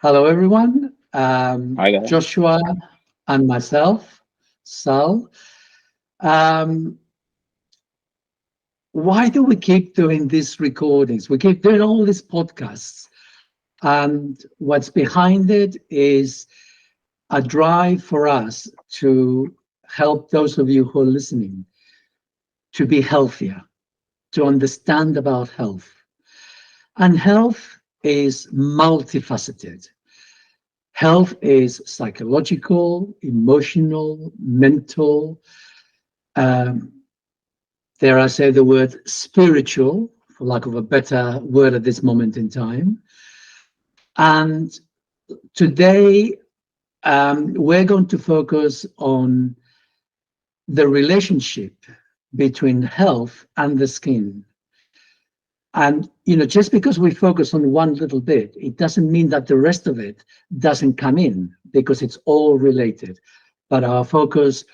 Hello, everyone. Hi there. Joshua and myself, Sal. Um, why do we keep doing these recordings? We keep doing all these podcasts. And what's behind it is a drive for us to help those of you who are listening to be healthier, to understand about health. And health is multifaceted. Health is psychological, emotional, mental. Um, dare I say the word spiritual, for lack of a better word at this moment in time. And today, we're going to focus on the relationship between health and the skin. And just because we focus on one little bit, it doesn't mean that the rest of it doesn't come in, because it's all related. But our focus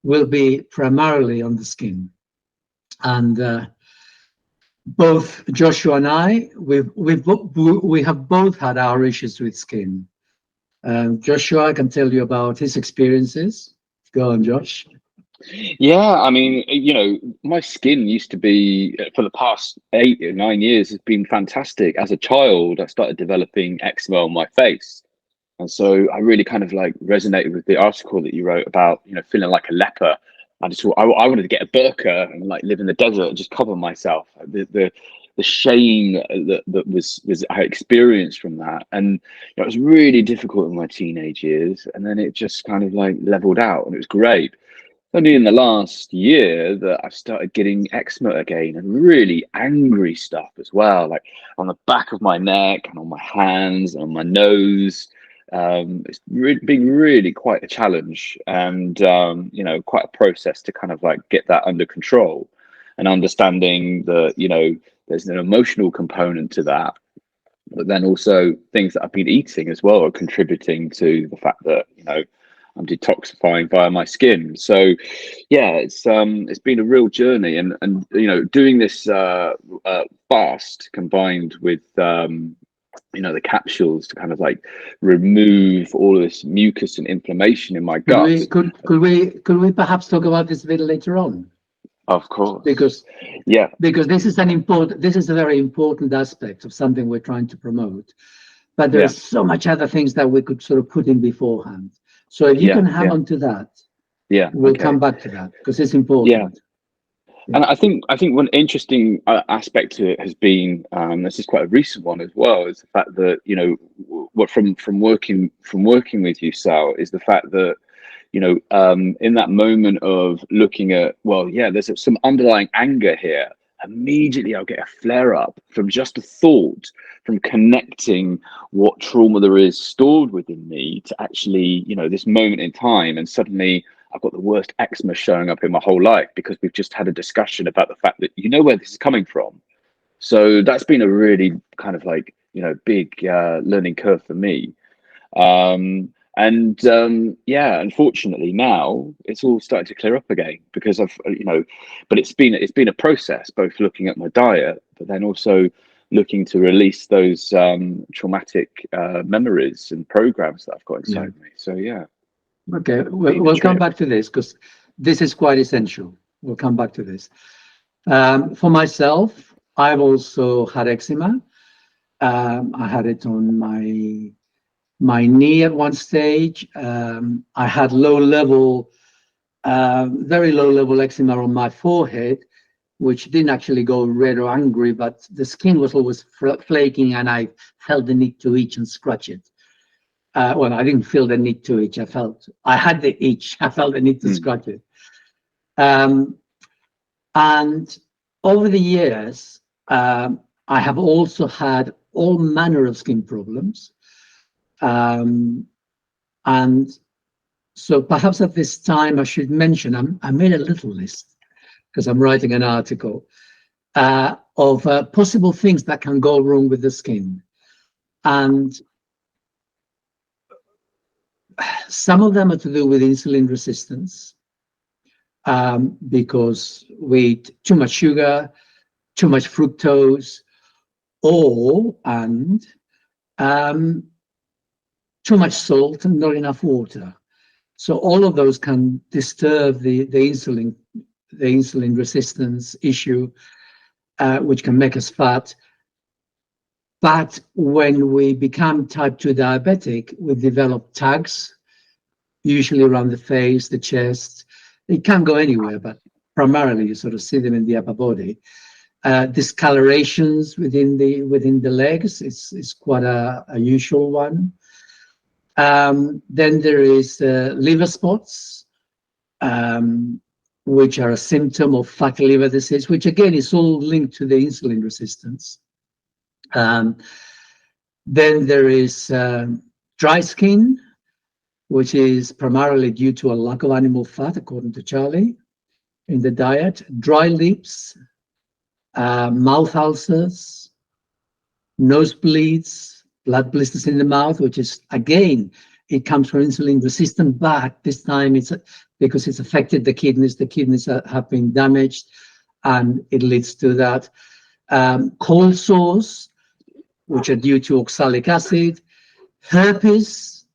will be primarily on the skin. And both Joshua and I, we have both had our issues with skin. Joshua, I can tell you about his experiences. Go on, Josh. Yeah, I mean, my skin used to be, for the past 8 or 9 years, has been fantastic. As a child, I started developing eczema on my face. And so I really kind of like resonated with the article that you wrote about, feeling like a leper. I just thought I wanted to get a burqa and like live in the desert and just cover myself. The shame that was I experienced from that, and it was really difficult in my teenage years. And then it just kind of like leveled out, and it was great. Only in the last year that I've started getting eczema again, and really angry stuff as well, like on the back of my neck and on my hands and on my nose. It's been really quite a challenge, and quite a process to kind of like get that under control, and understanding that there's an emotional component to that, but then also things that I've been eating as well are contributing to the fact that I'm detoxifying via my skin. So yeah, it's been a real journey, and doing this fast combined with the capsules to kind of like remove all of this mucus and inflammation in my Could gut. we could we perhaps talk about this a bit later on? Of course. Because Yeah. this is a very important aspect of something we're trying to promote. But Yeah. there's so much other things that we could sort of put in beforehand. So if you can hang on to that, Yeah. we'll Okay. come back to that because it's Yeah. important. And I think one interesting aspect to it has been, this is quite a recent one as well, is the fact that what from working with you, Sal, is the fact that in that moment of looking at, well, yeah, there's some underlying anger here. Immediately, I'll get a flare up from just a thought, from connecting what trauma there is stored within me to actually, this moment in time, and suddenly I've got the worst eczema showing up in my whole life because we've just had a discussion about the fact that where this is coming from. So that's been a really kind of like big learning curve for me. Yeah, unfortunately now it's all starting to clear up again because I've but it's been a process, both looking at my diet but then also looking to release those traumatic memories and programs that I've got inside me. So yeah. Okay, we'll come back to this because this is quite essential. We'll come back to this. For myself, I've also had eczema. I had it on my knee at one stage. I had very low level eczema on my forehead, which didn't actually go red or angry, but the skin was always flaking, and I felt the need to itch and scratch it. Well, I didn't feel the need to itch. I had the itch. I felt the need to scratch it. And over the years, I have also had all manner of skin problems. And so perhaps at this time, I should mention, I made a little list because I'm writing an article of possible things that can go wrong with the skin. And some of them are to do with insulin resistance, because we eat too much sugar, too much fructose, and too much salt and not enough water. So all of those can disturb the insulin resistance issue, which can make us fat. But when we become type 2 diabetic, we develop tags, usually around the face, the chest. It can go anywhere, but primarily you sort of see them in the upper body. Discolorations within the legs is quite a usual one. Then there is liver spots, which are a symptom of fatty liver disease, which again is all linked to the insulin resistance. Then there is dry skin, which is primarily due to a lack of animal fat, according to Charlie, in the diet. Dry lips, mouth ulcers, nosebleeds, blood blisters in the mouth, which is, again, it comes from insulin resistance, but this time it's because it's affected the kidneys. The kidneys have been damaged, and it leads to that. Cold sores, which are due to oxalic acid. Herpes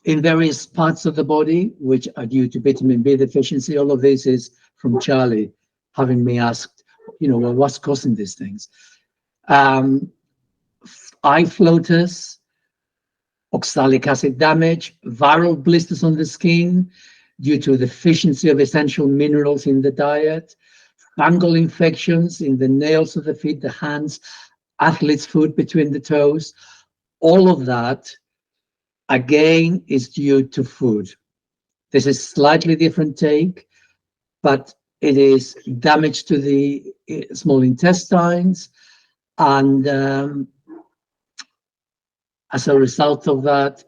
in various parts of the body, which are due to vitamin B deficiency. All of this is from Charlie having me asked, well, what's causing these things? Eye floaters, oxalic acid damage, viral blisters on the skin due to deficiency of essential minerals in the diet, fungal infections in the nails of the feet, the hands, athlete's foot between the toes. All of that, again, is due to food. This is slightly different take, but it is damage to the small intestines, and as a result of that,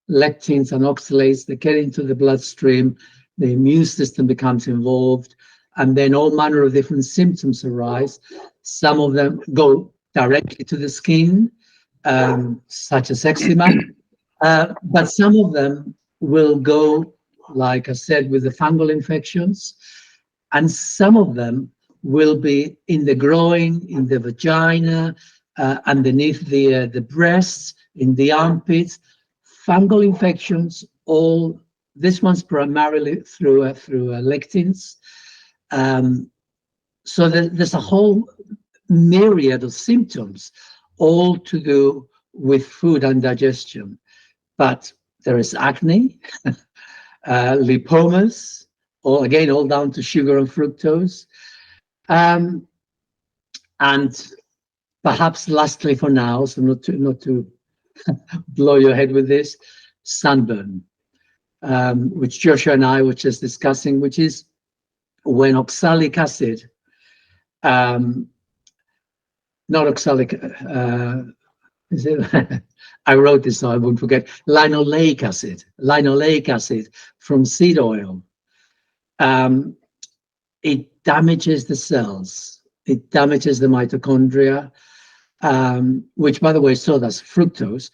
lectins and oxalates, they get into the bloodstream, the immune system becomes involved, and then all manner of different symptoms arise. Some of them go directly to the skin, such as eczema, but some of them will go, like I said, with the fungal infections, and some of them will be in the groin, in the vagina, underneath the breasts, in the armpits. Fungal infections, all this one's primarily through lectins. So there's a whole myriad of symptoms, all to do with food and digestion. But there is acne, lipomas, all down to sugar and fructose. And perhaps lastly for now, so not to blow your head with this, sunburn, which Joshua and I were just discussing, which is when oxalic acid, not oxalic, is it? I wrote this so I won't forget. Linoleic acid from seed oil. It damages the cells. It damages the mitochondria, which, by the way, so does fructose.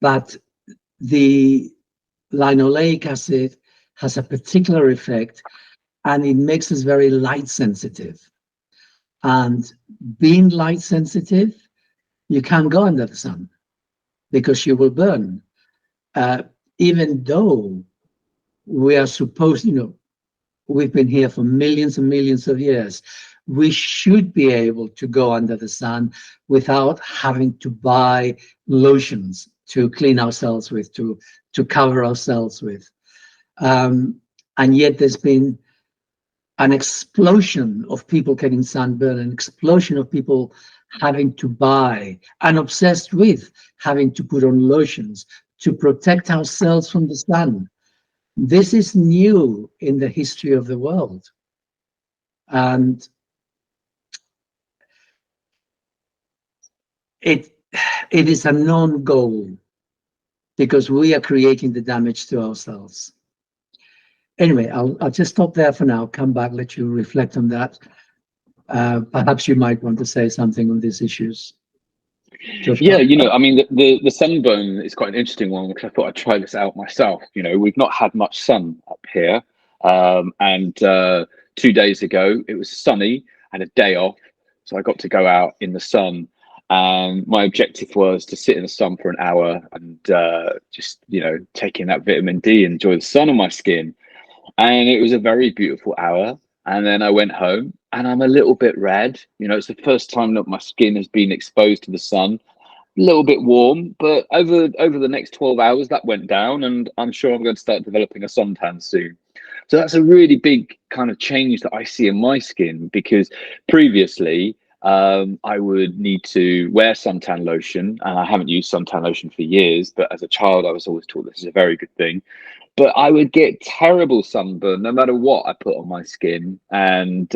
But the linoleic acid has a particular effect, and it makes us very light sensitive. And being light sensitive, you can't go under the sun because you will burn. Even though we are supposed, we've been here for millions and millions of years, we should be able to go under the sun without having to buy lotions to clean ourselves with, to cover ourselves with. And yet there's been an explosion of people getting sunburn, an explosion of people having to buy and obsessed with having to put on lotions to protect ourselves from the sun. This is new in the history of the world. And it is a known goal because we are creating the damage to ourselves. Anyway, I'll just stop there for now, come back, let you reflect on that. Perhaps you might want to say something on these issues. Joshua? Yeah, I mean, the sunburn is quite an interesting one because I thought I'd try this out myself. We've not had much sun up here. And 2 days ago, it was sunny and a day off. So I got to go out in the sun. And my objective was to sit in the sun for an hour and just, taking that vitamin D, enjoy the sun on my skin. And it was a very beautiful hour. And then I went home and I'm a little bit red. It's the first time that my skin has been exposed to the sun. A little bit warm, but over the next 12 hours that went down, and I'm sure I'm going to start developing a suntan soon. So that's a really big kind of change that I see in my skin, because previously I would need to wear suntan lotion, and I haven't used suntan lotion for years, but as a child I was always taught this is a very good thing. But I would get terrible sunburn no matter what I put on my skin, and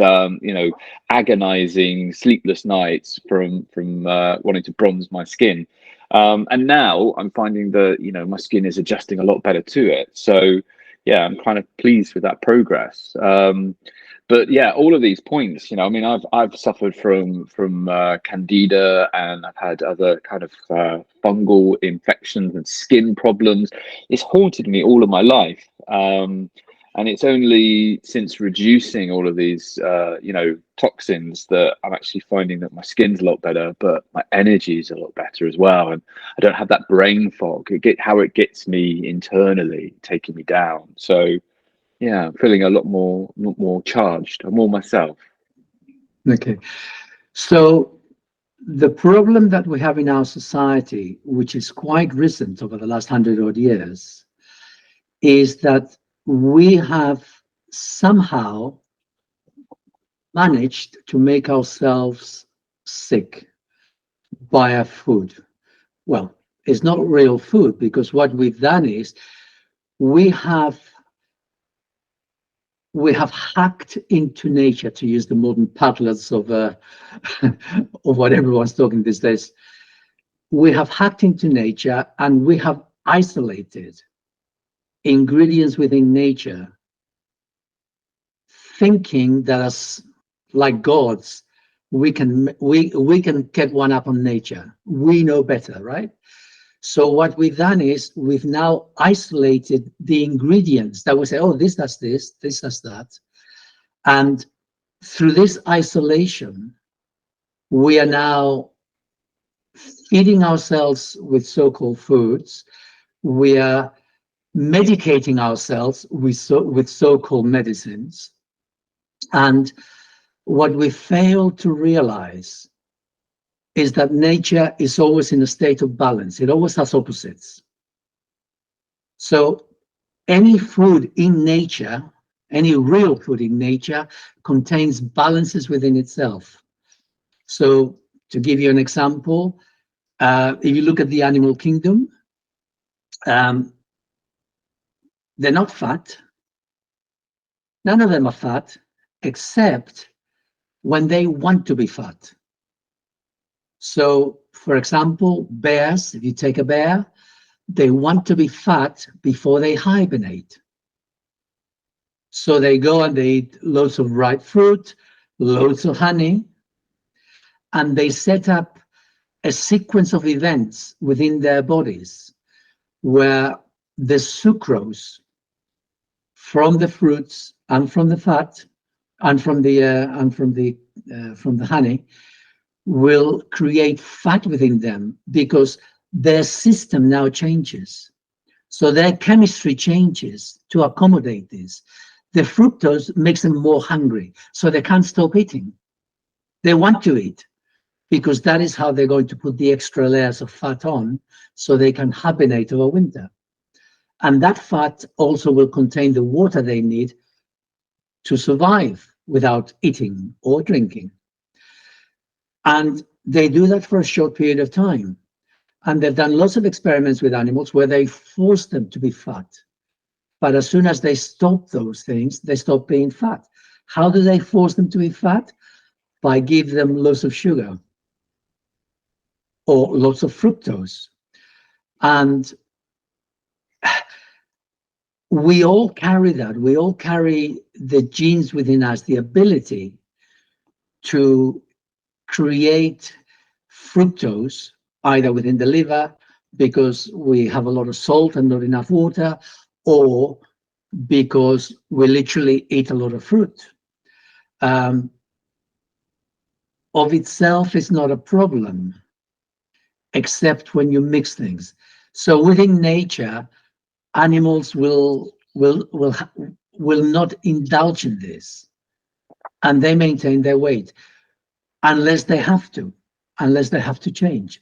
agonizing sleepless nights from wanting to bronze my skin. And now I'm finding that my skin is adjusting a lot better to it. So yeah, I'm kind of pleased with that progress. But yeah, all of these points, I mean, I've suffered from candida, and I've had other kind of fungal infections and skin problems. It's haunted me all of my life, and it's only since reducing all of these, toxins, that I'm actually finding that my skin's a lot better, but my energy is a lot better as well, and I don't have that brain fog. How it gets me internally, taking me down. So yeah, I'm feeling a lot more charged. I'm more myself. Okay. So the problem that we have in our society, which is quite recent over the last 100 odd years, is that we have somehow managed to make ourselves sick by our food. Well, it's not real food, because what we've done is we have hacked into nature, to use the modern parlance of of what everyone's talking these days. We have hacked into nature, and we have isolated ingredients within nature, thinking that as like gods, we can get one up on nature. We know better, right? So what we've done is we've now isolated the ingredients that we say, oh, this does this, this does that. And through this isolation, we are now feeding ourselves with so-called foods. We are medicating ourselves with so-called medicines. And what we fail to realize is that nature is always in a state of balance. It always has opposites. So any food in nature, any real food in nature, contains balances within itself. So to give you an example, if you look at the animal kingdom, they're not fat. None of them are fat, except when they want to be fat. So, for example, bears, if you take a bear, they want to be fat before they hibernate. So they go and they eat loads of ripe fruit, loads of honey, and they set up a sequence of events within their bodies where the sucrose from the fruits and from the fat and from the honey will create fat within them, because their system now changes. So their chemistry changes to accommodate this. The fructose makes them more hungry, so they can't stop eating. They want to eat, because that is how they're going to put the extra layers of fat on, so they can hibernate over winter. And that fat also will contain the water they need to survive without eating or drinking. And they do that for a short period of time. And they've done lots of experiments with animals where they force them to be fat. But as soon as they stop those things, they stop being fat. How do they force them to be fat? By giving them lots of sugar or lots of fructose. And we all carry that. We all carry the genes within us, the ability to create fructose, either within the liver, because we have a lot of salt and not enough water, or because we literally eat a lot of fruit. Of itself is not a problem. except when you mix things. So within nature, animals will not indulge in this, and they maintain their weight unless they have to change.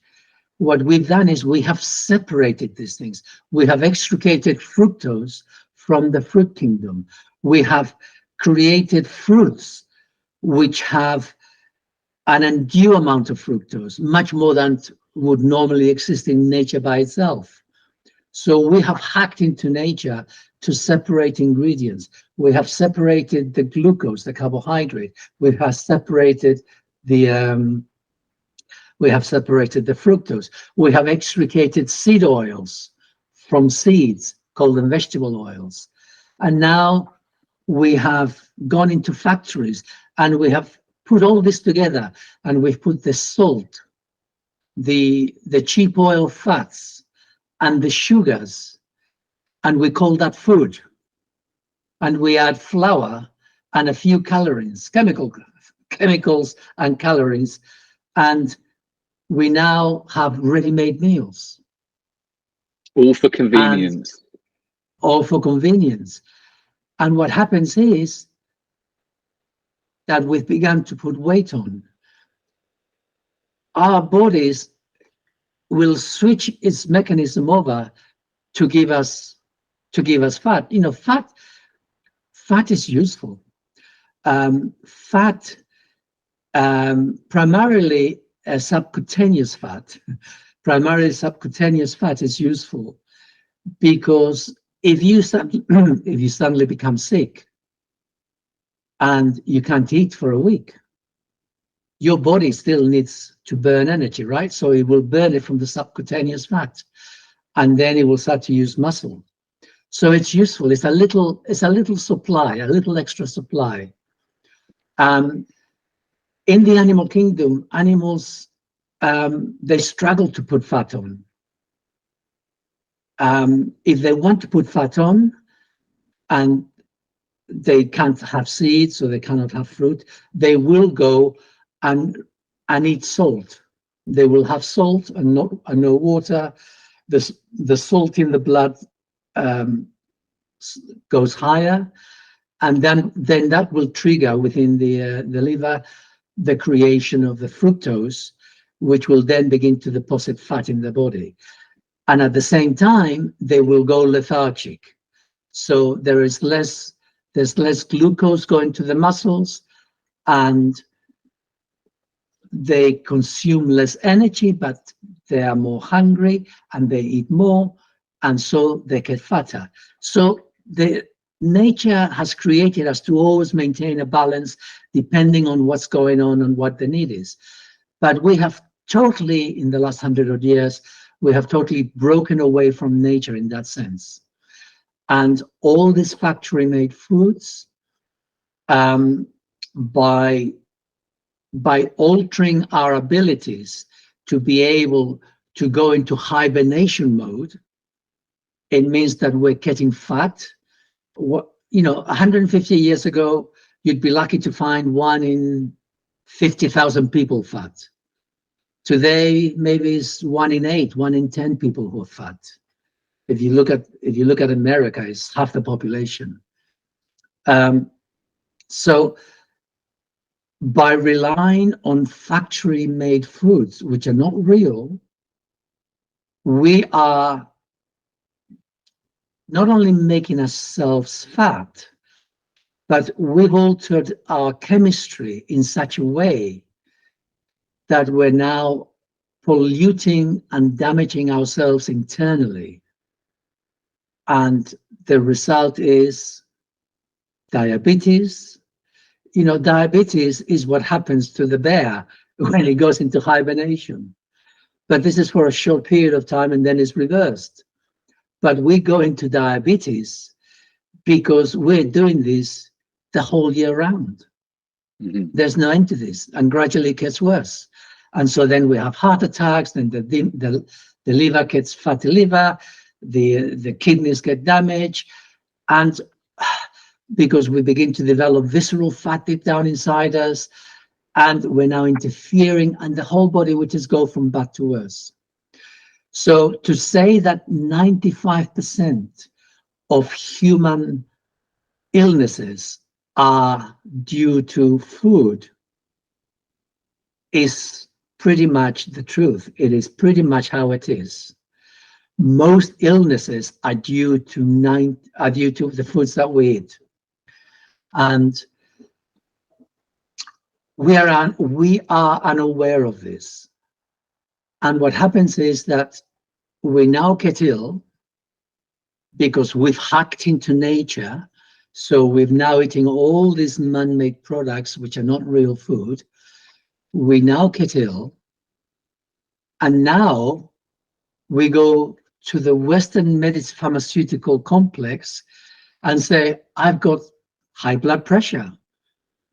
What we've done is we have separated these things. We have extricated fructose from the fruit kingdom. We have created fruits which have an undue amount of fructose, much more than would normally exist in nature by itself. So we have hacked into nature to separate ingredients. We have separated the glucose, the carbohydrate. We have separated the fructose. We have extricated seed oils from seeds, called them vegetable oils. And now we have gone into factories and we have put all this together, and we've put the salt, the cheap oil fats, and the sugars, and we call that food. And we add flour and a few calories, chemicals and calories, and we now have ready-made meals. All for convenience. All for convenience. And what happens is that we've begun to put weight on. Our bodies will switch its mechanism over to give us fat. You know, fat is useful. Fat, primarily subcutaneous fat. Primarily subcutaneous fat is useful because if you suddenly become sick and you can't eat for a week, your body still needs to burn energy, right? So it will burn it from the subcutaneous fat, and then it will start to use muscle. So it's useful. It's a little supply, a little extra supply. In the animal kingdom, animals they struggle to put fat on. If they want to put fat on, and they can't have seeds, so they cannot have fruit, they will go and eat salt. They will have salt and no water. The salt in the blood goes higher, and then that will trigger within the liver the creation of the fructose, which will then begin to deposit fat in the body. And at the same time, they will go lethargic. So there's less glucose going to the muscles, and they consume less energy, but they are more hungry and they eat more, and so they get fatter. So the nature has created us to always maintain a balance depending on what's going on and what the need is. But we have totally, in the last 100 odd years, we have totally broken away from nature in that sense. And all these factory-made foods, by altering our abilities to be able to go into hibernation mode, it means that we're getting fat. 150 years ago, you'd be lucky to find 1 in 50,000 people fat. Today, maybe it's 1 in 8, 1 in 10 people who are fat. If you look at America, it's half the population. So by relying on factory-made foods, which are not real, we are not only making ourselves fat, but we've altered our chemistry in such a way that we're now polluting and damaging ourselves internally. And the result is diabetes. Diabetes is what happens to the bear when it goes into hibernation. But this is for a short period of time and then it's reversed. But we go into diabetes because we're doing this the whole year round. Mm-hmm. There's no end to this, and gradually it gets worse. And so then we have heart attacks, then the liver gets fatty liver, the kidneys get damaged, and because we begin to develop visceral fat deep down inside us, and we're now interfering, and the whole body will just go from bad to worse. So to say that 95% of human illnesses are due to food is pretty much the truth. It is pretty much how it is. Most illnesses are due to the foods that we eat, and we are unaware of this. And what happens is that we now get ill because we've hacked into nature. So we've now eating all these man-made products which are not real food. We now get ill, and now we go to the Western medicine pharmaceutical complex and say, I've got high blood pressure,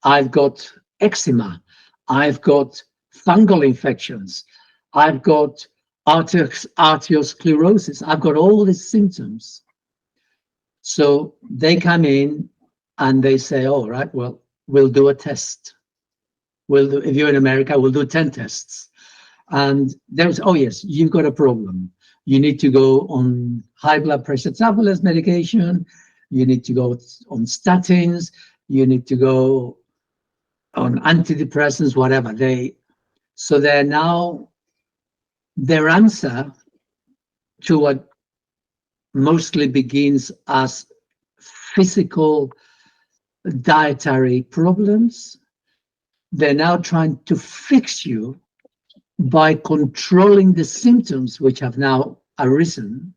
I've got eczema, I've got fungal infections, I've got arteriosclerosis, I've got all these symptoms. So they come in and they say, all right, well, we'll do a test. If you're in America, we'll do 10 tests. And there's, oh yes, you've got a problem. You need to go on high blood pressure tablets, medication. You need to go on statins. You need to go on antidepressants, whatever. So they're now, their answer to what mostly begins as physical dietary problems, they're now trying to fix you by controlling the symptoms which have now arisen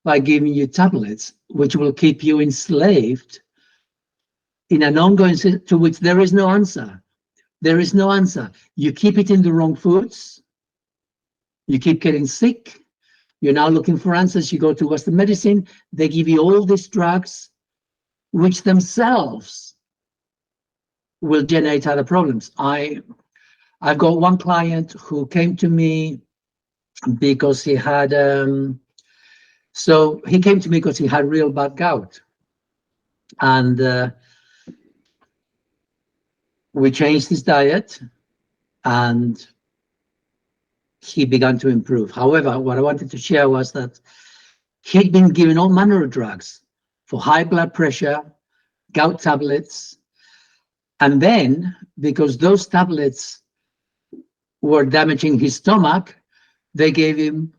by giving you tablets, which will keep you enslaved in an ongoing to which there is no answer. There is no answer. You keep eating the wrong foods. You keep getting sick. You're now looking for answers. You go to Western medicine. They give you all these drugs, which themselves will generate other problems. I've got one client who came to me because he had, he came to me because he had real bad gout. And we changed his diet and he began to improve. However, what I wanted to share was that he'd been given all manner of drugs for high blood pressure, gout tablets, and then because those tablets were damaging his stomach, they gave him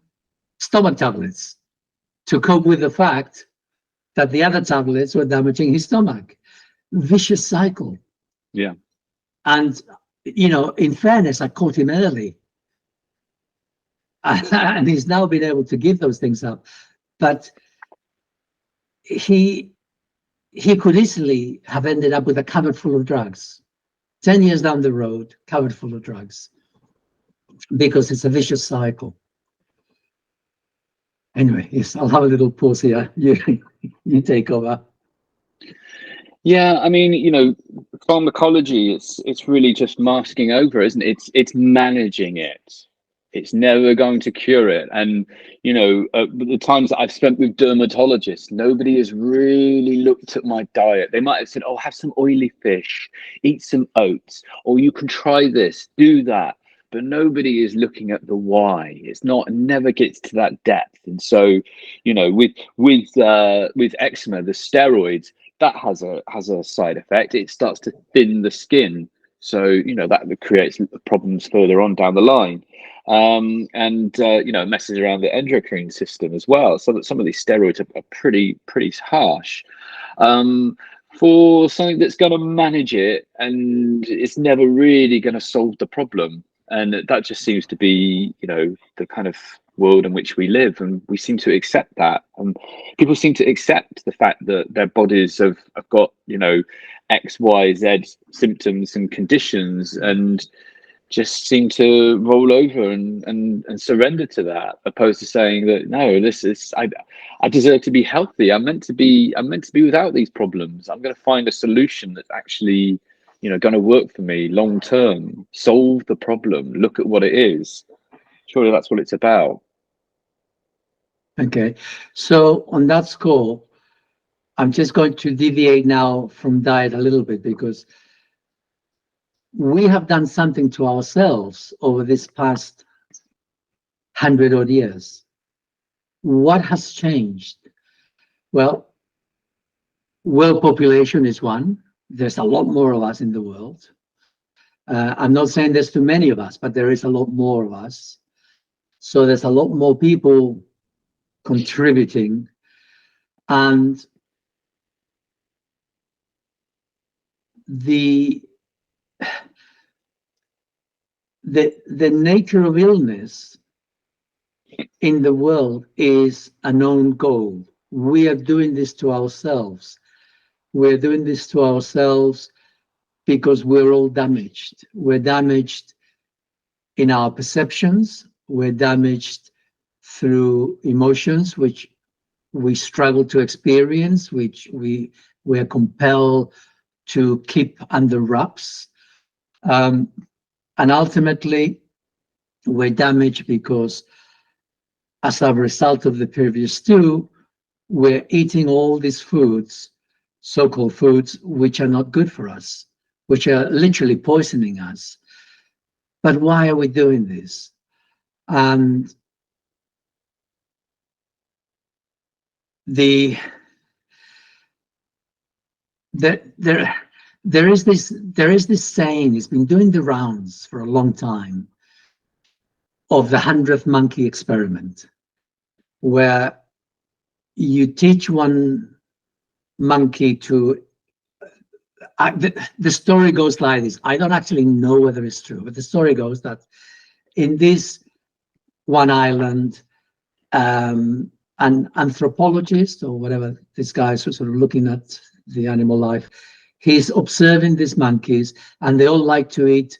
stomach tablets to cope with the fact that the other tablets were damaging his stomach. Vicious cycle. Yeah. And, you know, in fairness, I caught him early. And he's now been able to give those things up. But he could easily have ended up with a cupboard full of drugs. 10 years down the road, cupboard full of drugs. Because it's a vicious cycle. Anyway, yes, I'll have a little pause here. You take over. Yeah, I mean, you know, pharmacology, it's really just masking over, isn't it? It's managing it. It's never going to cure it. And, you know, the times that I've spent with dermatologists, nobody has really looked at my diet. They might have said, oh, have some oily fish, eat some oats, or you can try this, do that. But nobody is looking at the why. Never gets to that depth. And so, you know, with eczema, the steroids, that has a side effect. It starts to thin the skin. So, you know, that creates problems further on down the line. You know, messes around the endocrine system as well. So that some of these steroids are pretty harsh. For something that's going to manage it, and it's never really going to solve the problem. And that just seems to be, you know, the kind of world in which we live, and we seem to accept that. And people seem to accept the fact that their bodies have got, you know, X, Y, Z symptoms and conditions, and just seem to roll over and surrender to that, opposed to saying that no, I deserve to be healthy. I'm meant to be without these problems. I'm going to find a solution that's actually, you know, going to work for me long term. Solve the problem. Look at what it is. Surely that's what it's about. Okay, so on that score, I'm just going to deviate now from diet a little bit, because we have done something to ourselves over this past 100 odd years. What has changed? Well, world population is one. There's a lot more of us in the world. I'm not saying there's too many of us, but there is a lot more of us. So there's a lot more people contributing, and the nature of illness in the world is a known goal. We are doing this to ourselves. We're doing this to ourselves because we're all damaged. We're damaged in our perceptions. We're damaged through emotions, which we struggle to experience, which we're compelled to keep under wraps. And ultimately, we're damaged because as a result of the previous two, we're eating all these foods, so-called foods, which are not good for us, which are literally poisoning us. But why are we doing this? And there is this saying, it's been doing the rounds for a long time, of the 100th monkey experiment, where you teach one monkey to the story goes like this. I don't actually know whether it's true, but the story goes that in this one island, an anthropologist or whatever, this guy's sort of looking at the animal life, he's observing these monkeys, and they all like to eat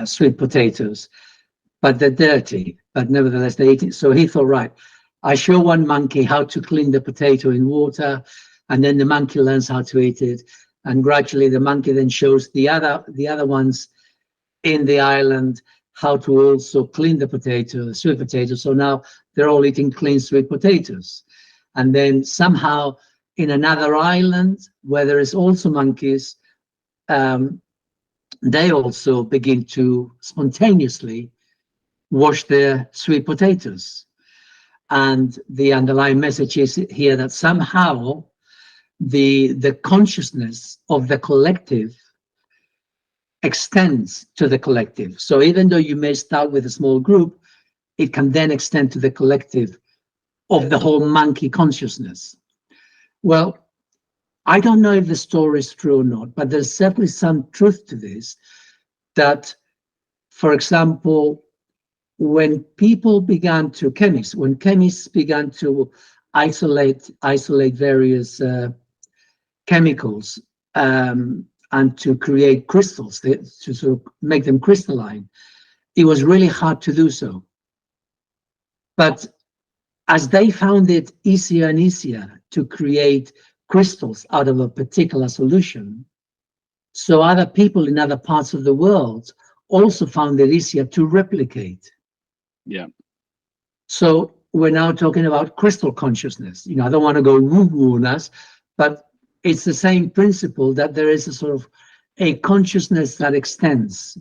sweet potatoes, but they're dirty, but nevertheless they eat it. So he thought, right, I show one monkey how to clean the potato in water, and then the monkey learns how to eat it, and gradually the monkey then shows the other ones in the island how to also clean the potato, the sweet potato. So now they're all eating clean sweet potatoes. And then somehow in another island where there is also monkeys, they also begin to spontaneously wash their sweet potatoes. And the underlying message is here that somehow the consciousness of the collective extends to the collective. So even though you may start with a small group, it can then extend to the collective of the whole monkey consciousness. Well, I don't know if the story is true or not, but there's certainly some truth to this, that, for example, when chemists began to isolate various chemicals and to create crystals, to sort of make them crystalline, it was really hard to do so. But as they found it easier and easier to create crystals out of a particular solution, so other people in other parts of the world also found it easier to replicate. Yeah. So we're now talking about crystal consciousness. I don't want to go woo-woo on us, but it's the same principle, that there is a sort of a consciousness that extends.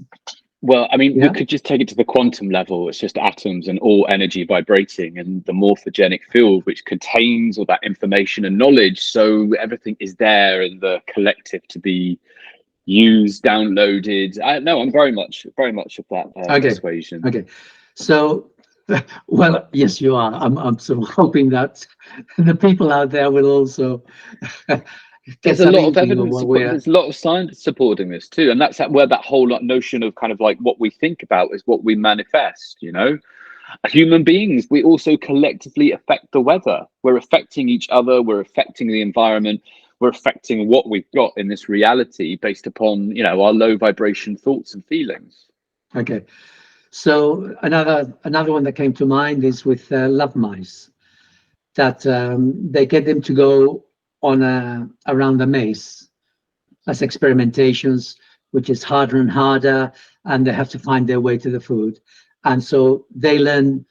Well, I mean, we could just take it to the quantum level. It's just atoms and all energy vibrating, and the morphogenic field, which contains all that information and knowledge. So everything is there in the collective to be used, downloaded. I'm very much of that persuasion. Okay. So, well, yes, you are. I'm sort of hoping that the people out there will also there's a lot of evidence, there's a lot of science supporting this too, and that's where that whole notion of kind of like what we think about is what we manifest. Human beings, we also collectively affect the weather. We're affecting each other, we're affecting the environment, we're affecting what we've got in this reality based upon our low vibration thoughts and feelings. Okay, so another one that came to mind is with love mice, that they get them to go on around the maze as experimentations, which is harder and harder, and they have to find their way to the food. And so they learn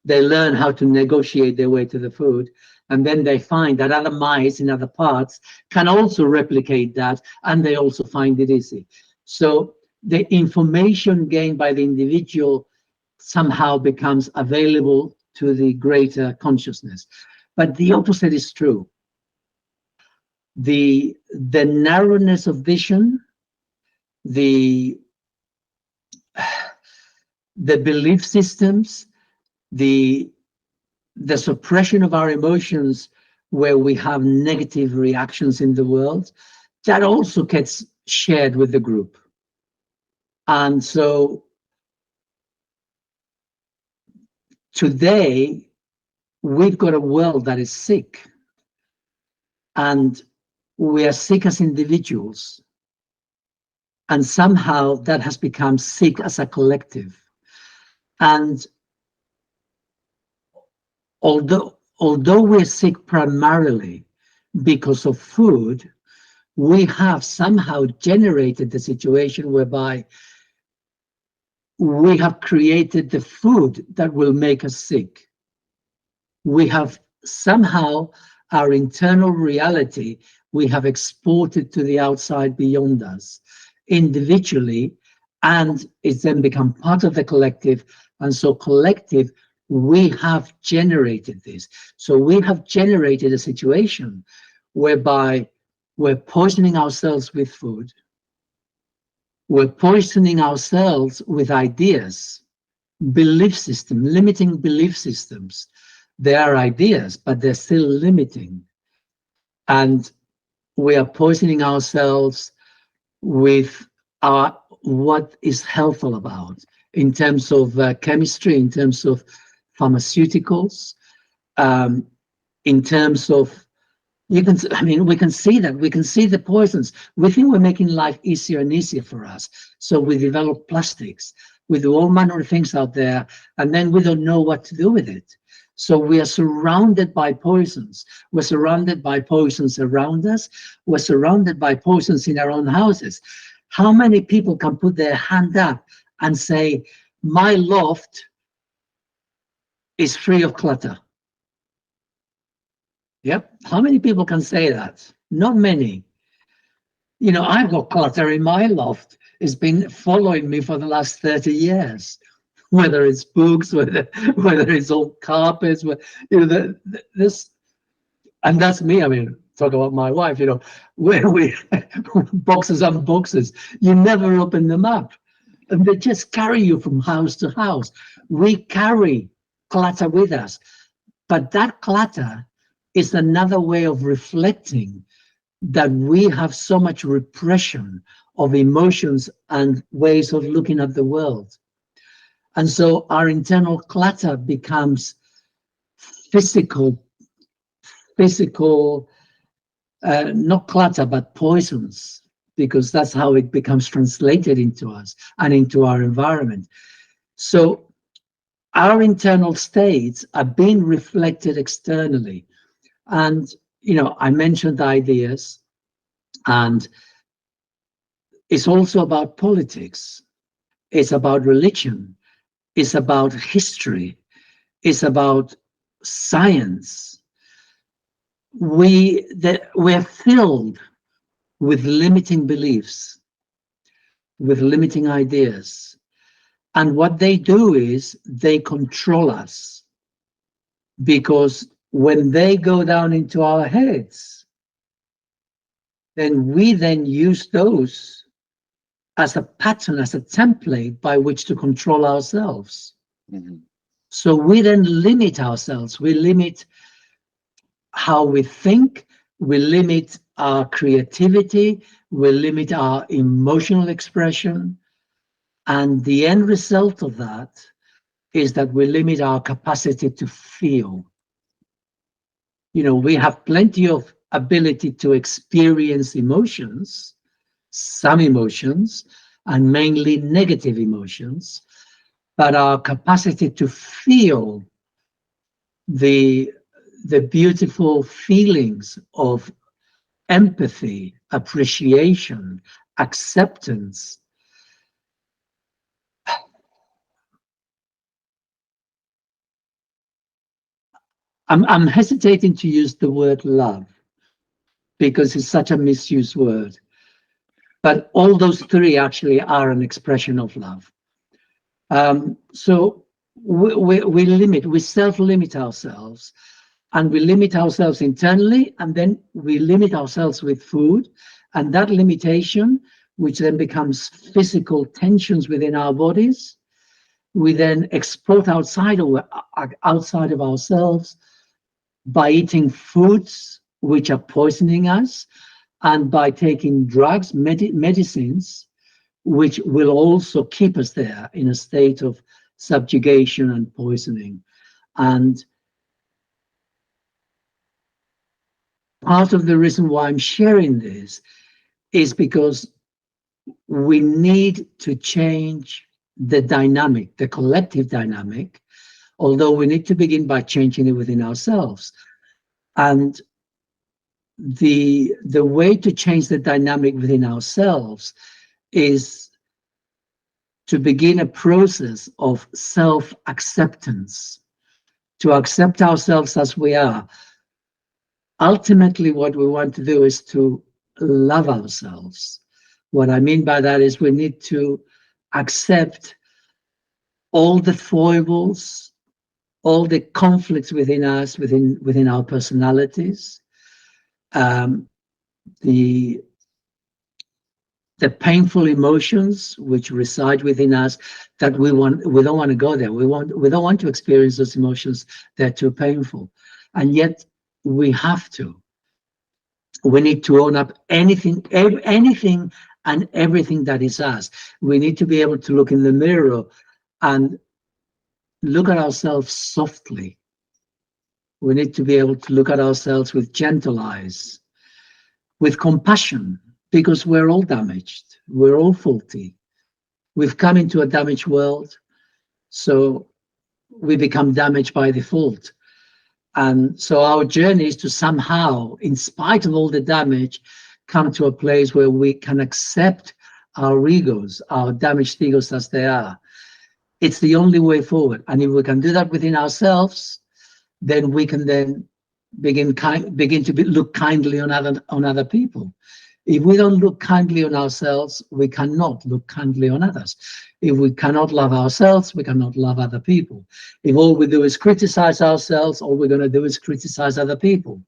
how to negotiate their way to the food, and then they find that other mice in other parts can also replicate that, and they also find it easy. So the information gained by the individual somehow becomes available to the greater consciousness. But the opposite is true. The narrowness of vision, the belief systems, the suppression of our emotions where we have negative reactions in the world, that also gets shared with the group. And so today, we've got a world that is sick, and we are sick as individuals. And somehow that has become sick as a collective. And although we're sick primarily because of food, we have somehow generated the situation whereby we have created the food that will make us sick. We have somehow our internal reality, we have exported to the outside beyond us individually, and it's then become part of the collective. And so collective, we have generated this. So we have generated a situation whereby we're poisoning ourselves with food. We're poisoning ourselves with ideas, belief system, limiting belief systems. They are ideas, but they're still limiting. And we are poisoning ourselves with what is helpful about in terms of chemistry, in terms of pharmaceuticals, in terms of, we can see that, we can see the poisons. We think we're making life easier and easier for us. So we develop plastics, we do all manner of things out there, and then we don't know what to do with it. So we are surrounded by poisons. We're surrounded by poisons around us. We're surrounded by poisons in our own houses. How many people can put their hand up and say, my loft is free of clutter? Yep. How many people can say that? Not many. You know, I've got clutter in my loft. It's been following me for the last 30 years. Whether it's books, whether it's old carpets, this, and that's me. I mean, talk about my wife. You know, where we boxes and boxes, you never open them up, and they just carry you from house to house. We carry clutter with us, but that clutter is another way of reflecting that we have so much repression of emotions and ways of looking at the world. And so our internal clutter becomes physical, not clutter, but poisons, because that's how it becomes translated into us and into our environment. So our internal states are being reflected externally. And, you know, I mentioned ideas, and it's also about politics. It's about religion. It's about history. It's about science. We're filled with limiting beliefs, with limiting ideas. And what they do is they control us, because when they go down into our heads, then we then use those as a pattern, as a template by which to control ourselves. Mm-hmm. So we then limit ourselves. We limit how we think, we limit our creativity, we limit our emotional expression. And the end result of that is that we limit our capacity to feel. You know, we have plenty of ability to experience emotions, some emotions, and mainly negative emotions, but our capacity to feel the beautiful feelings of empathy, appreciation, acceptance. I'm hesitating to use the word love because it's such a misused word. But all those three actually are an expression of love. So we self-limit ourselves, and we limit ourselves internally, and then we limit ourselves with food, and that limitation, which then becomes physical tensions within our bodies, we then export outside of ourselves by eating foods which are poisoning us, and by taking drugs, medicines, which will also keep us there in a state of subjugation and poisoning. And part of the reason why I'm sharing this is because we need to change the dynamic, the collective dynamic, although we need to begin by changing it within ourselves. And the way to change the dynamic within ourselves is to begin a process of self-acceptance, to accept ourselves as we are. Ultimately, what we want to do is to love ourselves. What I mean by that is we need to accept all the foibles, all the conflicts within us, within our personalities, the painful emotions which reside within us that we don't want to go there. We don't want to experience those emotions. They're too painful, and yet we have to. We need to own up anything and everything that is us. We need to be able to look in the mirror and look at ourselves softly. We need to be able to look at ourselves with gentle eyes, with compassion, because we're all damaged. We're all faulty. We've come into a damaged world, so we become damaged by default. And so our journey is to somehow, in spite of all the damage, come to a place where we can accept our egos, our damaged egos as they are. It's the only way forward. And if we can do that within ourselves, then we can then begin to look kindly on other people. If we don't look kindly on ourselves, we cannot look kindly on others. If we cannot love ourselves, we cannot love other people. If all we do is criticize ourselves, all we're going to do is criticize other people.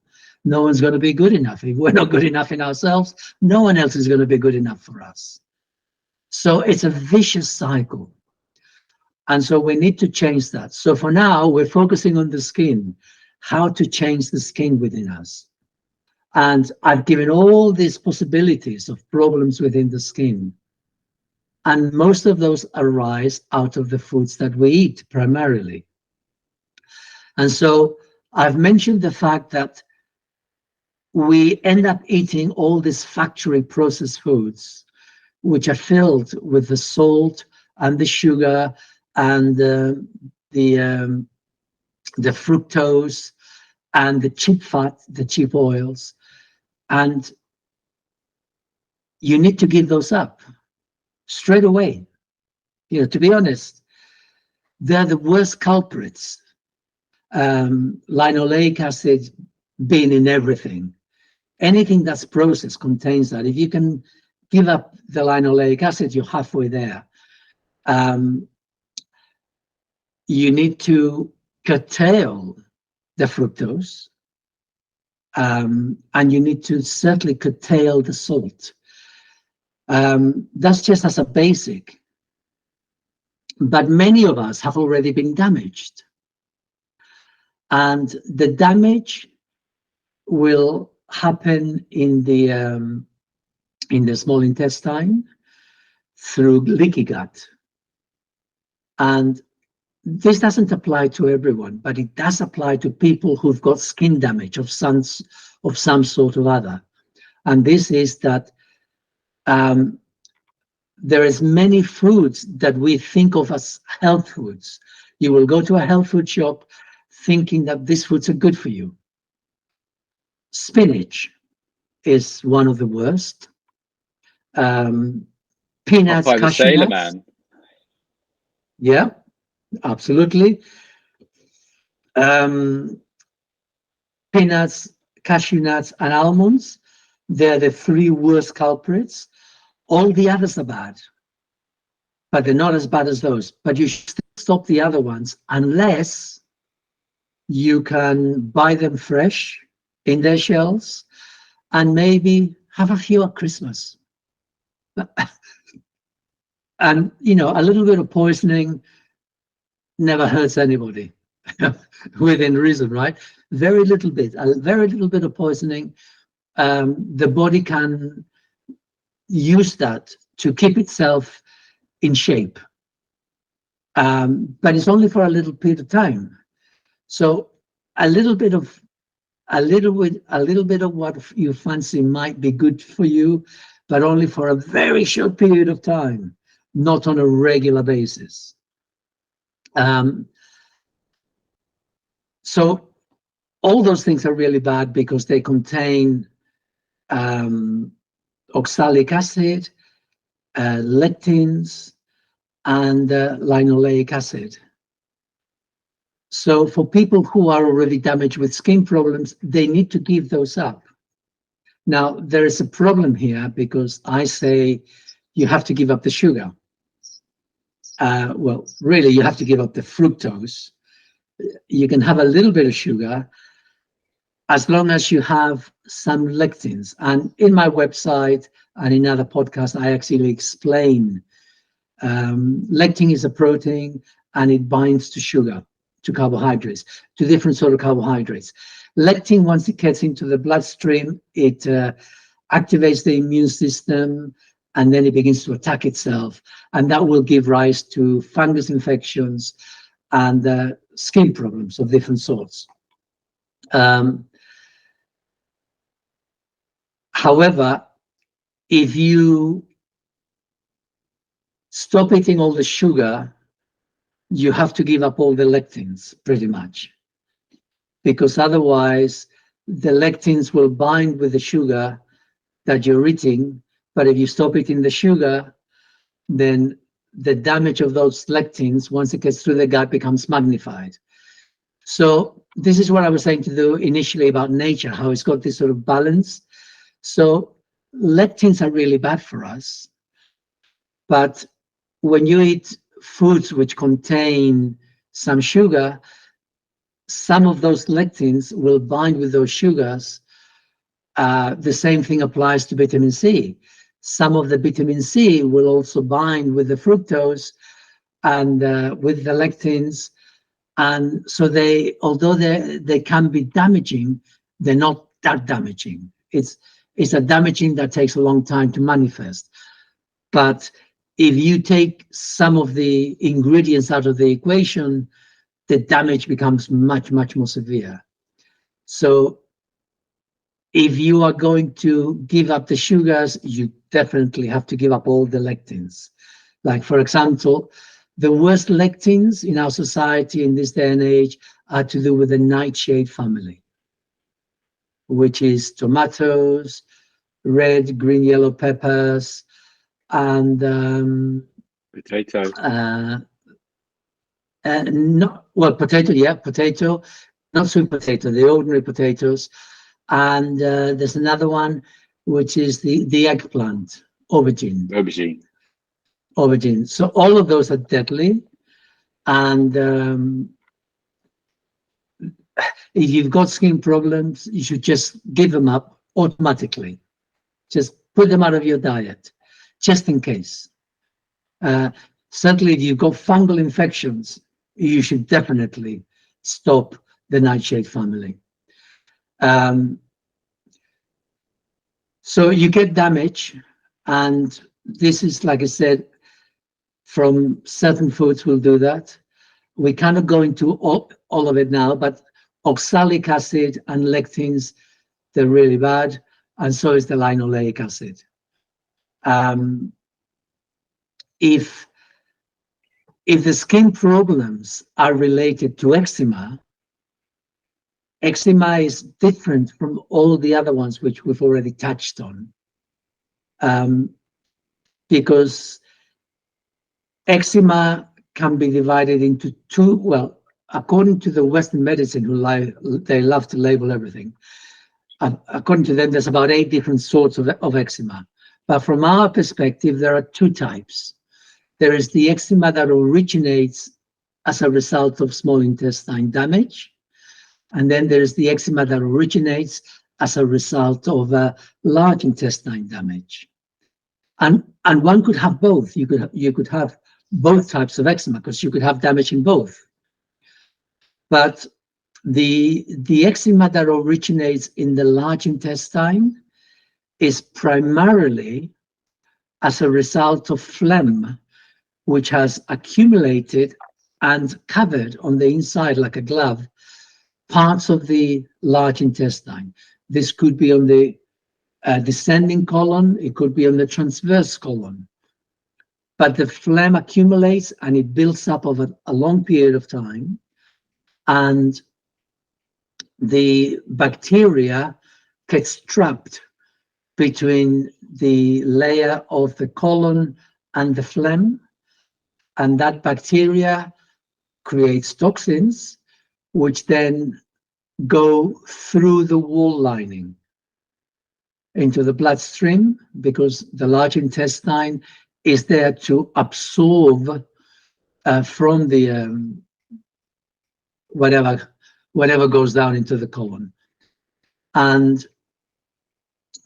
No one's going to be good enough. If we're not good enough in ourselves, no one else is going to be good enough for us. So it's a vicious cycle. And so we need to change that. So for now, we're focusing on the skin, how to change the skin within us. And I've given all these possibilities of problems within the skin. And most of those arise out of the foods that we eat primarily. And so I've mentioned the fact that we end up eating all these factory processed foods, which are filled with the salt and the sugar and the fructose and the cheap fat, the cheap oils. And you need to give those up straight away. You know, to be honest, they're the worst culprits. Linoleic acid being in everything. Anything that's processed contains that. If you can give up the linoleic acid, you're halfway there. You need to curtail the fructose. And you need to certainly curtail the salt. That's just as a basic. But many of us have already been damaged. And the damage will happen in the small intestine through leaky gut. And this doesn't apply to everyone, but it does apply to people who've got skin damage of some sort or other. And this is that there is many foods that we think of as health foods. You will go to a health food shop thinking that these foods are good for you. Spinach is one of the worst. Peanuts, by the cashew Sailor nuts. Man. Yeah, absolutely. Peanuts, cashew nuts, and almonds, they're the three worst culprits. All the others are bad. but they're not as bad as those. But you should stop the other ones unless you can buy them fresh in their shells and maybe have a few at Christmas. And, you know, a little bit of poisoning never hurts anybody within reason, right? A very little bit of poisoning. The body can use that to keep itself in shape. But it's only for a little period of time. So a little bit of what you fancy might be good for you, but only for a very short period of time, not on a regular basis. So all those things are really bad because they contain oxalic acid, lectins, and linoleic acid. So for people who are already damaged with skin problems, they need to give those up. Now, there is a problem here because I say you have to give up the sugar. Well, really, you have to give up the fructose. You can have a little bit of sugar as long as you have some lectins. And in my website and in other podcasts, I actually explain lectin is a protein and it binds to sugar, to carbohydrates, to different sort of carbohydrates. Lectin, once it gets into the bloodstream, it activates the immune system and then it begins to attack itself. And that will give rise to fungus infections and skin problems of different sorts. However, if you stop eating all the sugar, you have to give up all the lectins, pretty much, because otherwise the lectins will bind with the sugar that you're eating. But if you stop eating the sugar, then the damage of those lectins, once it gets through the gut, becomes magnified. So this is what I was saying to do initially about nature, how it's got this sort of balance. So lectins are really bad for us, but when you eat foods which contain some sugar, some of those lectins will bind with those sugars. The same thing applies to vitamin C. Some of the vitamin C will also bind with the fructose and with the lectins. And so although they can be damaging, they're not that damaging. It's a damaging that takes a long time to manifest. But if you take some of the ingredients out of the equation, the damage becomes much, much more severe. So if you are going to give up the sugars, you definitely have to give up all the lectins. Like, for example, the worst lectins in our society in this day and age are to do with the nightshade family, which is tomatoes, red, green, yellow peppers, and potato. Potato, not sweet potato, the ordinary potatoes. And there's another one, which is the eggplant, aubergine. So all of those are deadly. And if you've got skin problems, you should just give them up automatically. Just put them out of your diet, just in case. Certainly, if you've got fungal infections, you should definitely stop the nightshade family. So you get damage, and this is, like I said, from certain foods will do that. We cannot go into all of it now, but oxalic acid and lectins, they're really bad, and so is the linoleic acid. If the skin problems are related to eczema, eczema is different from all the other ones which we've already touched on, because eczema can be divided into two. Well, according to the Western medicine, they love to label everything. According to them, there's about 8 different sorts of eczema. But from our perspective, there are 2 types. There is the eczema that originates as a result of small intestine damage. And then there is the eczema that originates as a result of large intestine damage. And one could have both. You could have both types of eczema, because you could have damage in both. But the eczema that originates in the large intestine is primarily as a result of phlegm, which has accumulated and covered on the inside like a glove parts of the large intestine. This could be on the descending colon, it could be on the transverse colon. But the phlegm accumulates and it builds up over a long period of time. And the bacteria gets trapped between the layer of the colon and the phlegm. And that bacteria creates toxins, which then go through the wall lining into the bloodstream, because the large intestine is there to absorb from the whatever goes down into the colon. And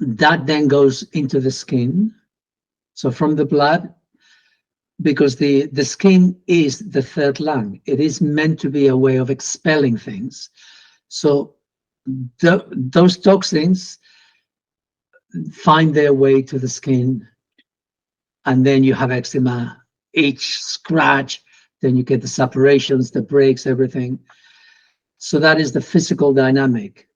that then goes into the skin. So from the blood, because the skin is the third lung, it is meant to be a way of expelling things. So those toxins find their way to the skin, and then you have eczema, itch, scratch, then you get the suppurations, the breaks, everything. So that is the physical dynamic.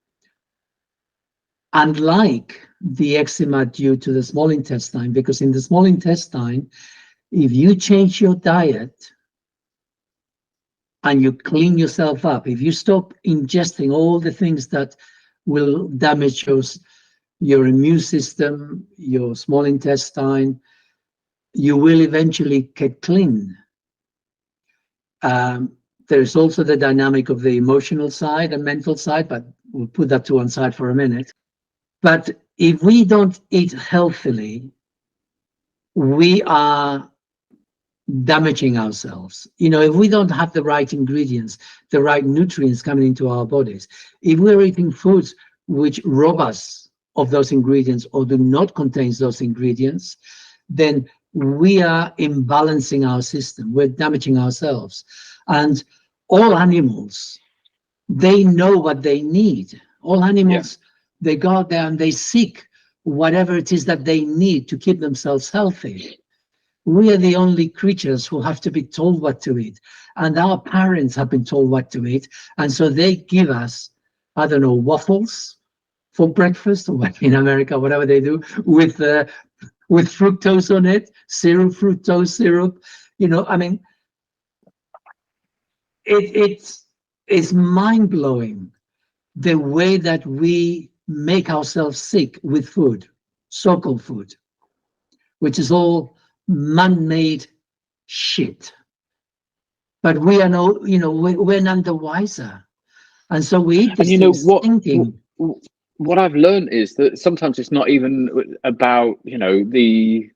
Unlike the eczema due to the small intestine, because in the small intestine, if you change your diet and you clean yourself up, if you stop ingesting all the things that will damage your immune system, your small intestine, you will eventually get clean. There's also the dynamic of the emotional side and mental side, but we'll put that to one side for a minute. But if we don't eat healthily, we are damaging ourselves. You know, if we don't have the right ingredients, the right nutrients coming into our bodies, if we're eating foods which rob us of those ingredients or do not contain those ingredients, then we are imbalancing our system. We're damaging ourselves. And all animals, they know what they need. All animals, they go out there and they seek whatever it is that they need to keep themselves healthy. We are the only creatures who have to be told what to eat. And our parents have been told what to eat. And so they give us, I don't know, waffles for breakfast, or in America, whatever they do, with fructose on it, fructose syrup. You know, I mean, it's mind-blowing the way that we make ourselves sick with food, so-called food, which is all man-made shit. But we are no, you know, we're none the wiser. And so we eat these things thinking. What I've learned is that sometimes it's not even about, you know, the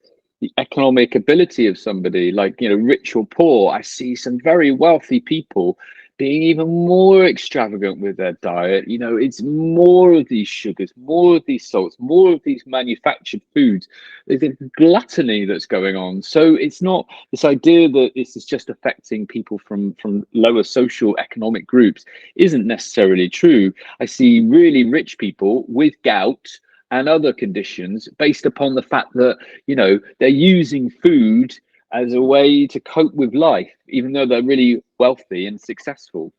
economic ability of somebody, like, you know, rich or poor. I see some very wealthy people being even more extravagant with their diet. You know, it's more of these sugars, more of these salts, more of these manufactured foods. There's a gluttony that's going on. So it's not this idea that this is just affecting people from lower social economic groups isn't necessarily true. I see really rich people with gout and other conditions based upon the fact that, you know, they're using food as a way to cope with life, even though they're really wealthy and successful.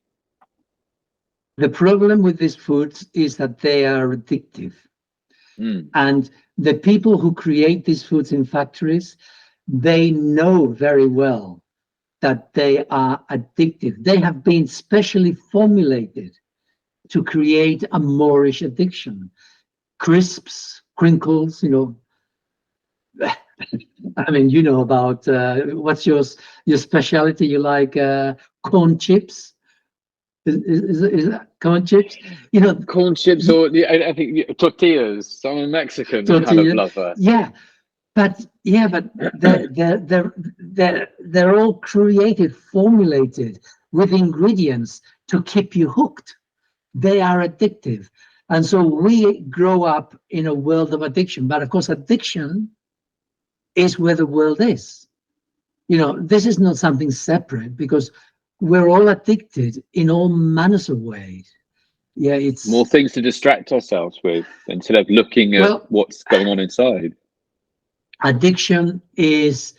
The problem with these foods is that they are addictive. And the people who create these foods in factories, they know very well that they are addictive. They have been specially formulated to create a Moorish addiction. Crisps, crinkles, you know. I mean, you know about what's your specialty? You like corn chips? Is that corn chips? You know, corn chips, or I think tortillas. I'm a Mexican kind of lover. Yeah, But yeah, but they're all created, formulated with ingredients to keep you hooked. They are addictive. And so we grow up in a world of addiction. But of course, addiction is where the world is. This is not something separate because we're all addicted in all manners of ways. Yeah, More it's things to distract ourselves with instead of looking at well, what's going on inside. addiction is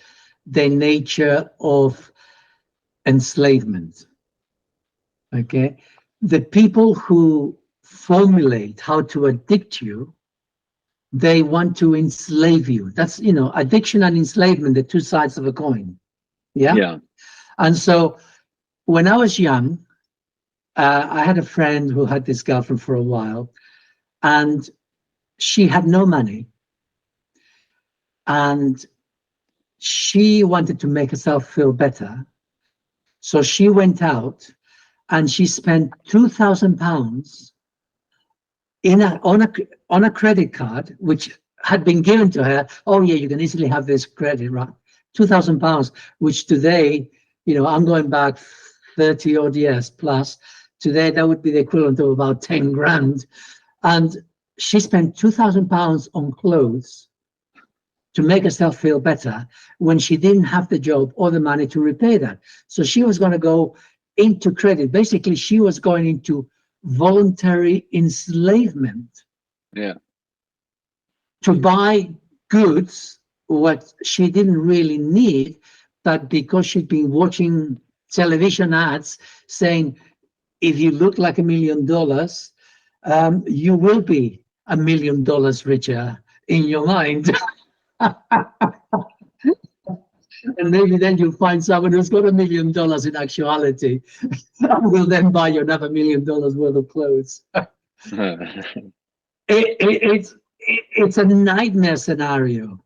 the nature of enslavement. Okay. The people who formulate how to addict you, they want to enslave you. That's, addiction and enslavement, the two sides of a coin. Yeah. Yeah. And so when I was young, I had a friend who had this girlfriend for a while, and she had no money. And she wanted to make herself feel better. So she went out and she spent £2,000 on a credit card, which had been given to her. Oh yeah, you can easily have this credit, right? £2,000, which today, I'm going back 30 odd years plus. Today, that would be the equivalent of about 10 grand. And she spent £2,000 on clothes to make herself feel better when she didn't have the job or the money to repay that. So she was going to go into credit. Basically, she was going into voluntary enslavement. Yeah. To buy goods, what she didn't really need, but because she'd been watching television ads saying, if you look like $1 million, you will be $1 million richer in your mind. And maybe then you'll find someone who's got $1 million in actuality and will then buy you another $1 million worth of clothes. It's a nightmare scenario.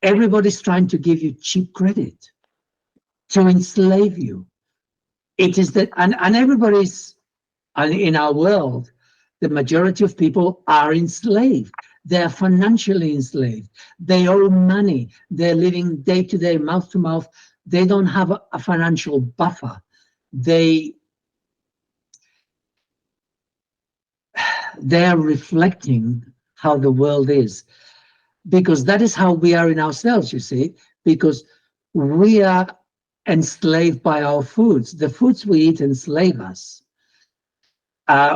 Everybody's trying to give you cheap credit to enslave you. It is that, and everybody's in our world, the majority of people are enslaved. They're financially enslaved. They owe money. They're living day to day, mouth to mouth. They don't have a financial buffer. They're reflecting how the world is, because that is how we are in ourselves, you see, because we are enslaved by our foods. The foods we eat enslave us.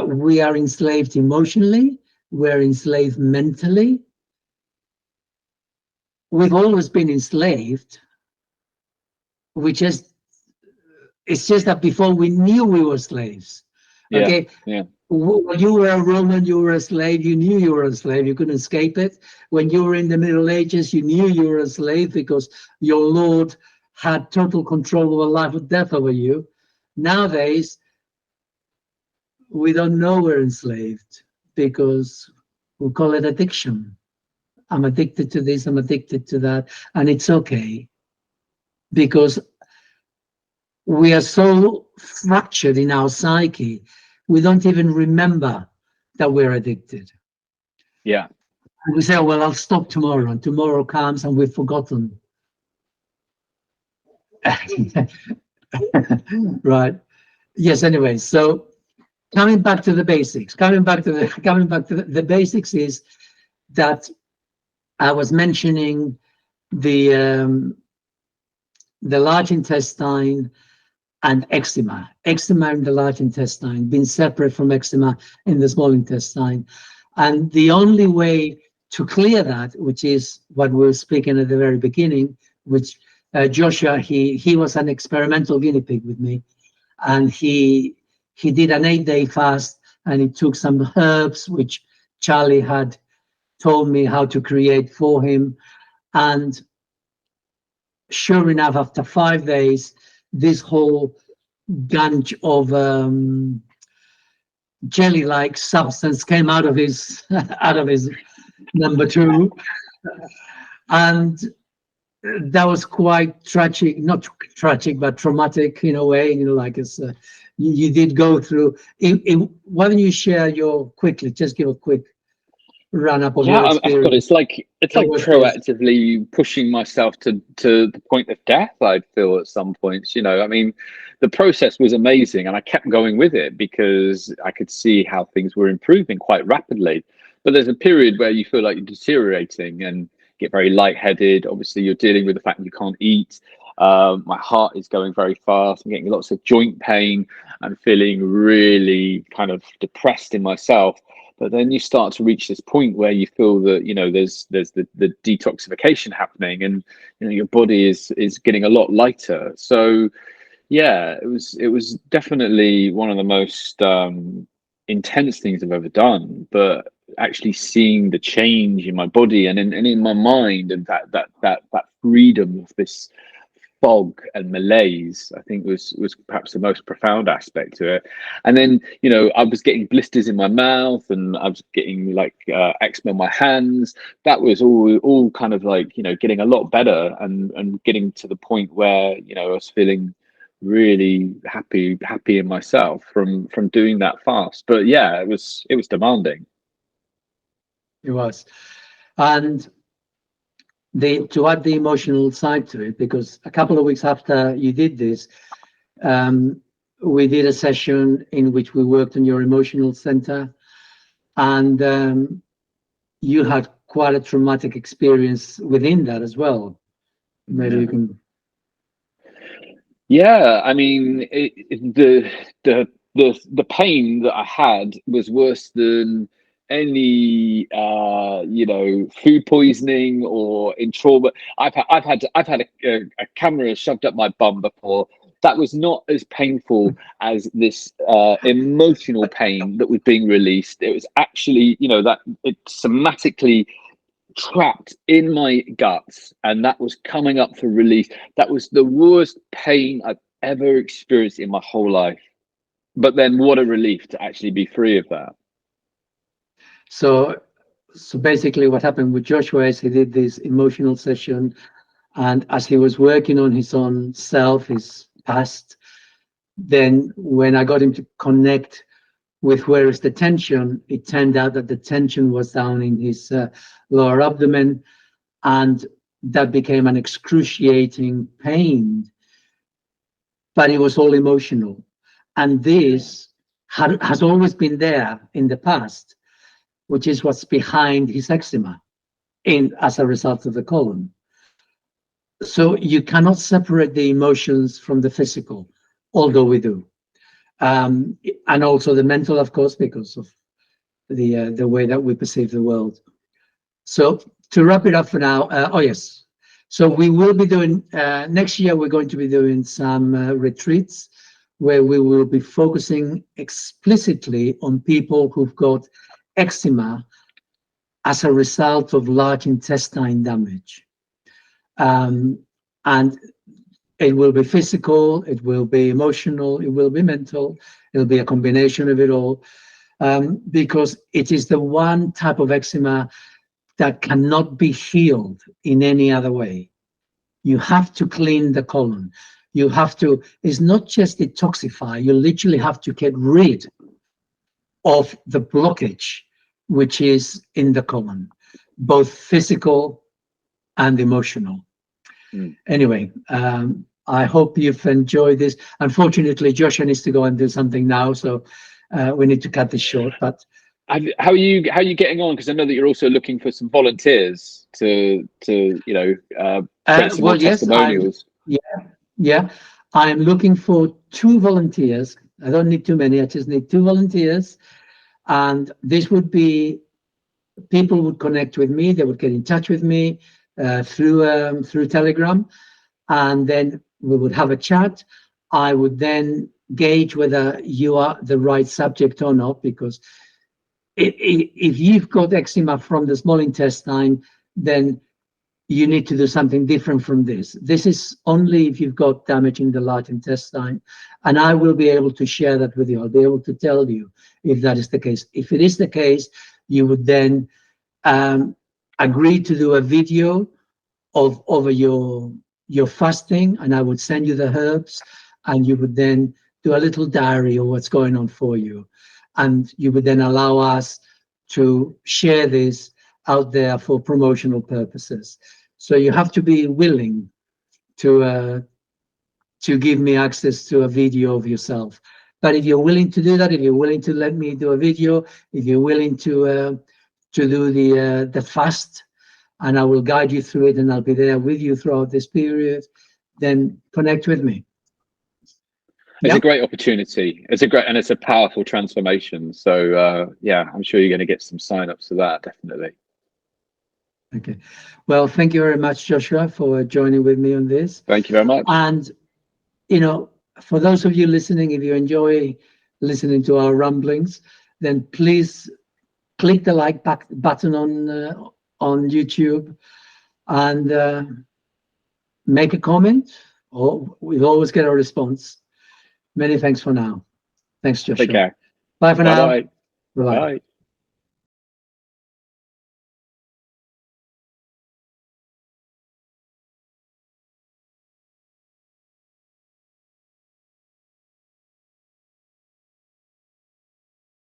We are enslaved emotionally. We're enslaved mentally. We've always been enslaved. It's just that before we knew we were slaves. Okay. Yeah. When you were a Roman, you were a slave. You knew you were a slave. You couldn't escape it. When you were in the Middle Ages, you knew you were a slave because your Lord had total control over life or death over you. Nowadays, we don't know we're enslaved because we call it addiction. I'm addicted to this, I'm addicted to that, and it's okay because we are so fractured in our psyche, we don't even remember that we're addicted. Yeah. And we say, oh, well, I'll stop tomorrow, and tomorrow comes and we've forgotten. Right. Yes, anyway, so coming back to the basics, the basics is that I was mentioning the large intestine and eczema in the large intestine, being separate from eczema in the small intestine. And the only way to clear that, which is what we were speaking at the very beginning, which Joshua, he was an experimental guinea pig with me, and he did an 8-day fast, and he took some herbs which Charlie had told me how to create for him. And sure enough, after 5 days, this whole bunch of jelly-like substance came out of his number 2, and that was quite tragic, not tragic, but traumatic in a way. Like it's you did go through. Why don't you share your quickly? Just give a quick run up of Yeah, your I've got experience. it's How like was this? proactively pushing myself to the point of death. I'd feel at some points, I mean, the process was amazing, and I kept going with it because I could see how things were improving quite rapidly. But there's a period where you feel like you're deteriorating and get very lightheaded. Obviously, you're dealing with the fact that you can't eat. My heart is going very fast. I'm getting lots of joint pain and feeling really kind of depressed in myself. But then you start to reach this point where you feel that there's the detoxification happening, and your body is getting a lot lighter. So yeah, it was definitely one of the most intense things I've ever done. But actually seeing the change in my body and in my mind, and that freedom of this fog and malaise, I think was perhaps the most profound aspect to it. And then I was getting blisters in my mouth, and I was getting like eczema on my hands. That was all kind of like getting a lot better, and getting to the point where I was feeling really happy in myself from doing that fast. But yeah, it was demanding. It was. And to add the emotional side to it, because a couple of weeks after you did this, um, we did a session in which we worked on your emotional center, and you had quite a traumatic experience within that as well. Maybe Yeah. you can. Yeah, I mean, the pain that I had was worse than any food poisoning or in trauma. I've had a camera shoved up my bum before. That was not as painful as this emotional pain that was being released. It was actually, that it somatically trapped in my guts, and that was coming up for release. That was the worst pain I've ever experienced in my whole life. But then what a relief to actually be free of that. So, so basically, what happened with Joshua is he did this emotional session, and as he was working on his own self, his past, then when I got him to connect with where is the tension, it turned out that the tension was down in his lower abdomen, and that became an excruciating pain, but it was all emotional. And this has always been there in the past, which is what's behind his eczema in as a result of the colon. So you cannot separate the emotions from the physical, although we do. And also the mental, of course, because of the way that we perceive the world. So to wrap it up for now, oh yes, so we will be doing next year. We're going to be doing some retreats where we will be focusing explicitly on people who've got eczema as a result of large intestine damage, and it will be physical, it will be emotional, it will be mental, it'll be a combination of it all, because it is the one type of eczema that cannot be healed in any other way. You have to clean the colon. You have to, it's not just detoxify, you literally have to get rid of the blockage which is in the colon, both physical and emotional. Anyway, I hope you've enjoyed this. Unfortunately, Joshua needs to go and do something now, so we need to cut this short. But How are you getting on? Because I know that you're also looking for some volunteers to create some more well, yes, testimonials. yeah, I'm looking for 2 volunteers. I don't need too many. I just need 2 volunteers, and this would be people would connect with me. They would get in touch with me through Telegram, and then we would have a chat. I would then gauge whether you are the right subject or not, because if you've got eczema from the small intestine, then you need to do something different from this. This is only if you've got damage in the large intestine, and I will be able to share that with you. I'll be able to tell you if that is the case. If it is the case, you would then agree to do a video of over your fasting, and I would send you the herbs, and you would then do a little diary of what's going on for you, and you would then allow us to share this out there for promotional purposes. So you have to be willing to give me access to a video of yourself. But if you're willing to do that, if you're willing to let me do a video, if you're willing to do the fast, and I will guide you through it, and I'll be there with you throughout this period, then connect with me. It's a great opportunity. It's a powerful transformation. So yeah, I'm sure you're going to get some sign-ups to that, definitely. Okay. Well, thank you very much, Joshua, for joining with me on this. Thank you very much. And, you know, for those of you listening, if you enjoy listening to our ramblings, then please click the like button on YouTube and make a comment, or we'll always get a response. Many thanks for now. Thanks, Joshua. Take care. Bye for now. Bye. Bye. Bye.